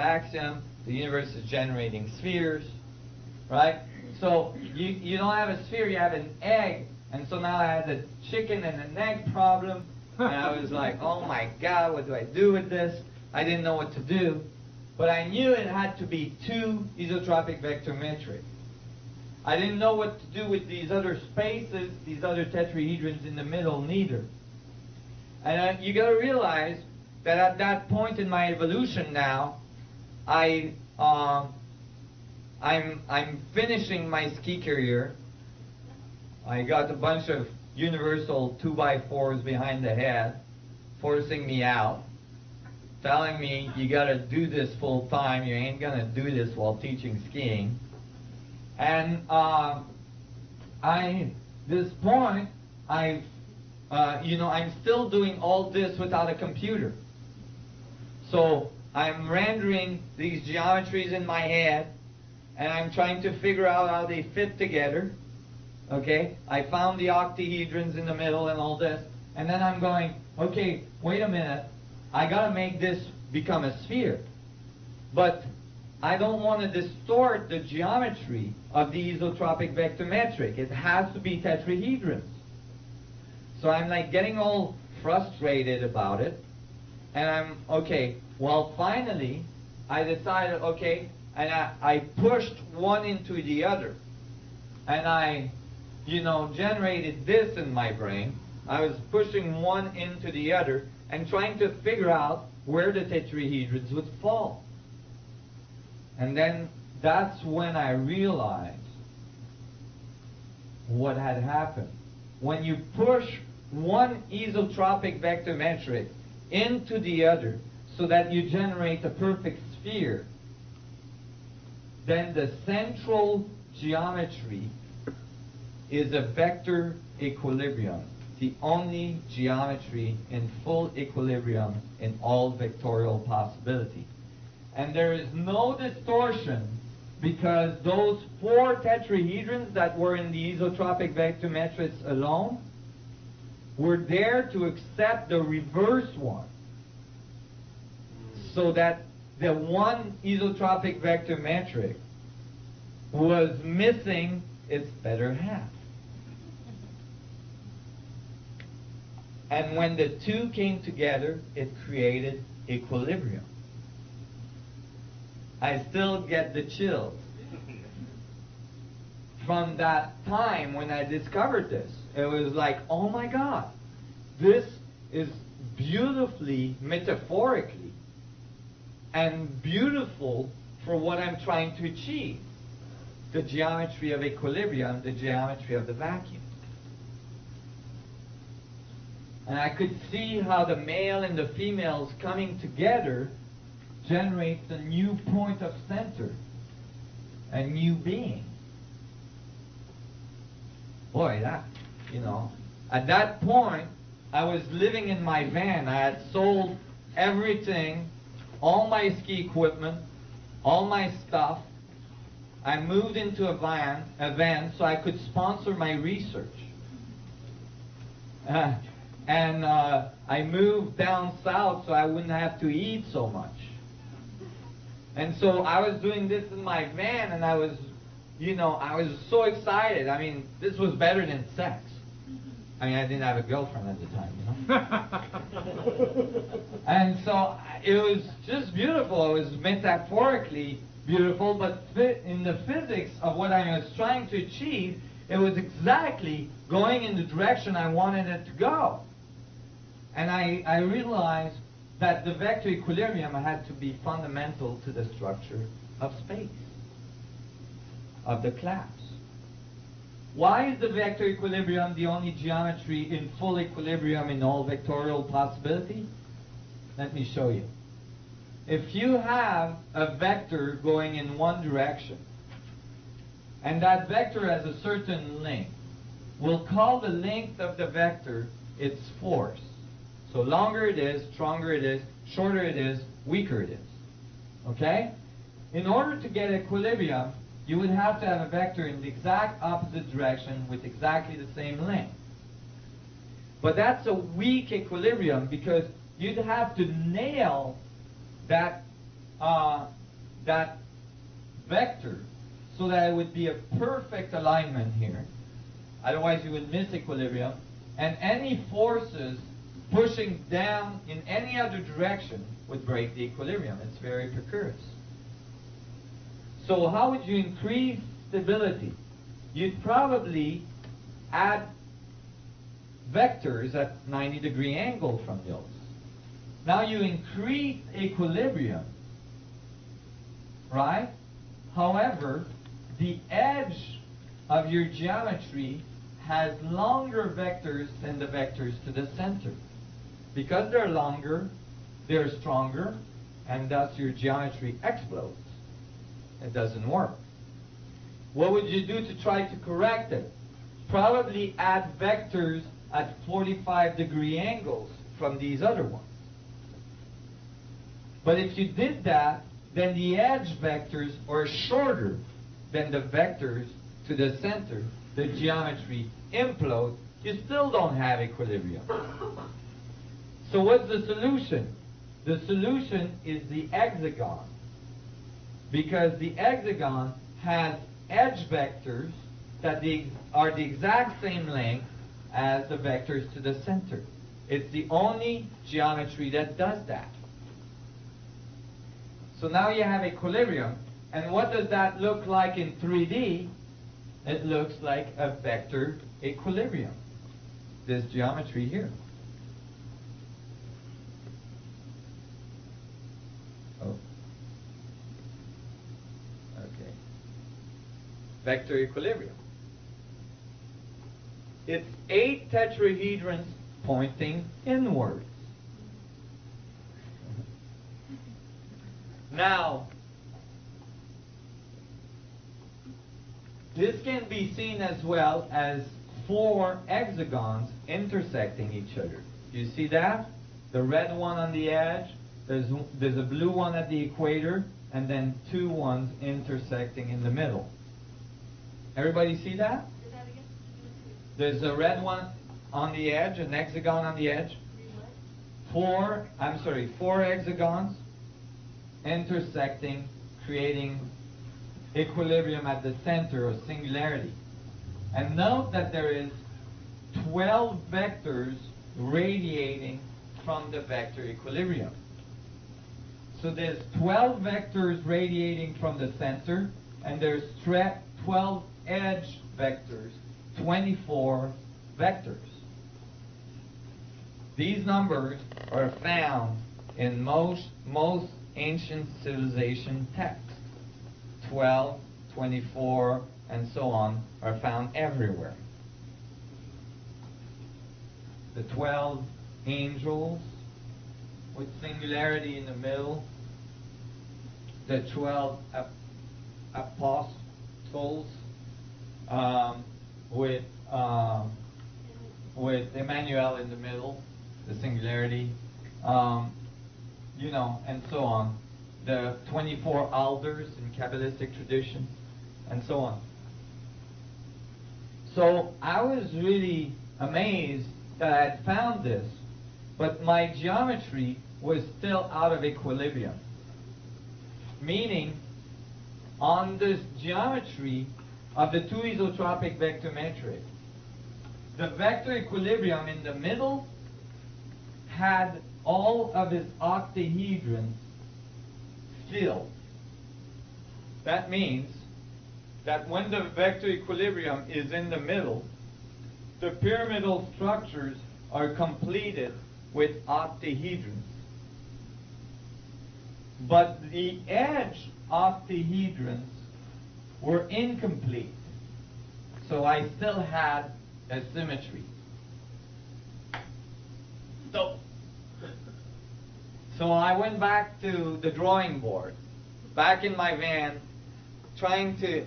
axiom, the universe is generating spheres, right? So you don't have a sphere, you have an egg. And so now I had the chicken and an egg problem. And I was like, oh my God, what do I do with this? I didn't know what to do. But I knew it had to be two isotropic vector metric. I didn't know what to do with these other spaces, these other tetrahedrons in the middle, neither. And you got to realize that at that point in my evolution now, I'm finishing my ski career. I got a bunch of universal 2x4s behind the head, forcing me out, telling me you got to do this full time. You ain't gonna do this while teaching skiing. And this point, I'm still doing all this without a computer. So I'm rendering these geometries in my head, and I'm trying to figure out how they fit together. Okay, I found the octahedrons in the middle and all this, and then I'm going, okay, wait a minute, I gotta make this become a sphere. But I don't want to distort the geometry of the isotropic vector metric. It has to be tetrahedrons. So I'm like getting all frustrated about it. And I'm, okay, well finally I decided, okay, and I pushed one into the other. And I, generated this in my brain. I was pushing one into the other and trying to figure out where the tetrahedrons would fall. And then that's when I realized what had happened. When you push one isotropic vector metric into the other so that you generate a perfect sphere, then the central geometry is a vector equilibrium, the only geometry in full equilibrium in all vectorial possibility. And there is no distortion because those four tetrahedrons that were in the isotropic vector matrix alone were there to accept the reverse one, so that the one isotropic vector metric was missing its better half. And when the two came together, it created equilibrium. I still get the chills from that time when I discovered this. It was like, oh my God, this is beautifully, metaphorically, and beautiful for what I'm trying to achieve. The geometry of equilibrium, the geometry of the vacuum. And I could see how the male and the females coming together generates a new point of center, a new being. Boy, that, at that point, I was living in my van. I had sold everything, all my ski equipment, all my stuff. I moved into a van so I could sponsor my research. And I moved down south so I wouldn't have to eat so much. And so I was doing this in my van, and I was so excited. I mean, this was better than sex. I mean, I didn't have a girlfriend at the time, And so it was just beautiful. It was metaphorically beautiful, but in the physics of what I was trying to achieve, it was exactly going in the direction I wanted it to go. And I realized that the vector equilibrium had to be fundamental to the structure of space, of the class. Why is the vector equilibrium the only geometry in full equilibrium in all vectorial possibility? Let me show you. If you have a vector going in one direction, and that vector has a certain length, we'll call the length of the vector its force. So longer it is, stronger it is, shorter it is, weaker it is. Okay? In order to get equilibrium, you would have to have a vector in the exact opposite direction with exactly the same length. But that's a weak equilibrium because you'd have to nail that that vector so that it would be a perfect alignment here. Otherwise you would miss equilibrium. And any forces pushing down in any other direction would break the equilibrium. It's very precarious. So how would you increase stability? You'd probably add vectors at 90-degree angle from those. Now you increase equilibrium, right? However, the edge of your geometry has longer vectors than the vectors to the center. Because they're longer, they're stronger, and thus your geometry explodes. It doesn't work. What would you do to try to correct it? Probably add vectors at 45-degree angles from these other ones. But if you did that, then the edge vectors are shorter than the vectors to the center. The geometry implodes. You still don't have equilibrium. So what's the solution? The solution is the hexagon. Because the hexagon has edge vectors that are the exact same length as the vectors to the center. It's the only geometry that does that. So now you have equilibrium. And what does that look like in 3D? It looks like a vector equilibrium. This geometry here. Oh. Okay. Vector equilibrium. It's 8 tetrahedrons pointing inwards. Now, this can be seen as well as 4 hexagons intersecting each other. You see that? The red one on the edge, there's a blue one at the equator, and then 2 ones intersecting in the middle. Everybody see that? There's a red one on the edge, an hexagon on the edge. 4 hexagons intersecting, creating equilibrium at the center or singularity. And note that there is 12 vectors radiating from the vector equilibrium. So there's 12 vectors radiating from the center, and there's 12 edge vectors, 24 vectors. These numbers are found in most ancient civilization texts. 12, 24, and so on are found everywhere. The 12 angels with singularity in the middle. The 12 apostles with Emmanuel in the middle, the singularity, and so on. The 24 elders in Kabbalistic tradition, and so on. So I was really amazed that I had found this, but my geometry was still out of equilibrium. Meaning, on this geometry of the 2 isotropic vector metric, the vector equilibrium in the middle had all of its octahedrons filled. That means that when the vector equilibrium is in the middle, the pyramidal structures are completed with octahedrons. But the edge octahedrons were incomplete. So I still had a symmetry. So I went back to the drawing board, back in my van, trying to,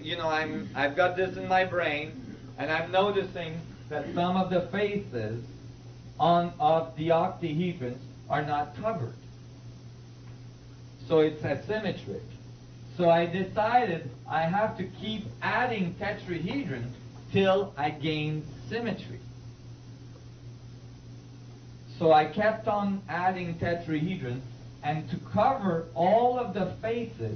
I've got this in my brain, and I'm noticing that some of the faces of the octahedrons are not covered. So it's asymmetric. So I decided I have to keep adding tetrahedrons till I gain symmetry. So I kept on adding tetrahedrons, and to cover all of the faces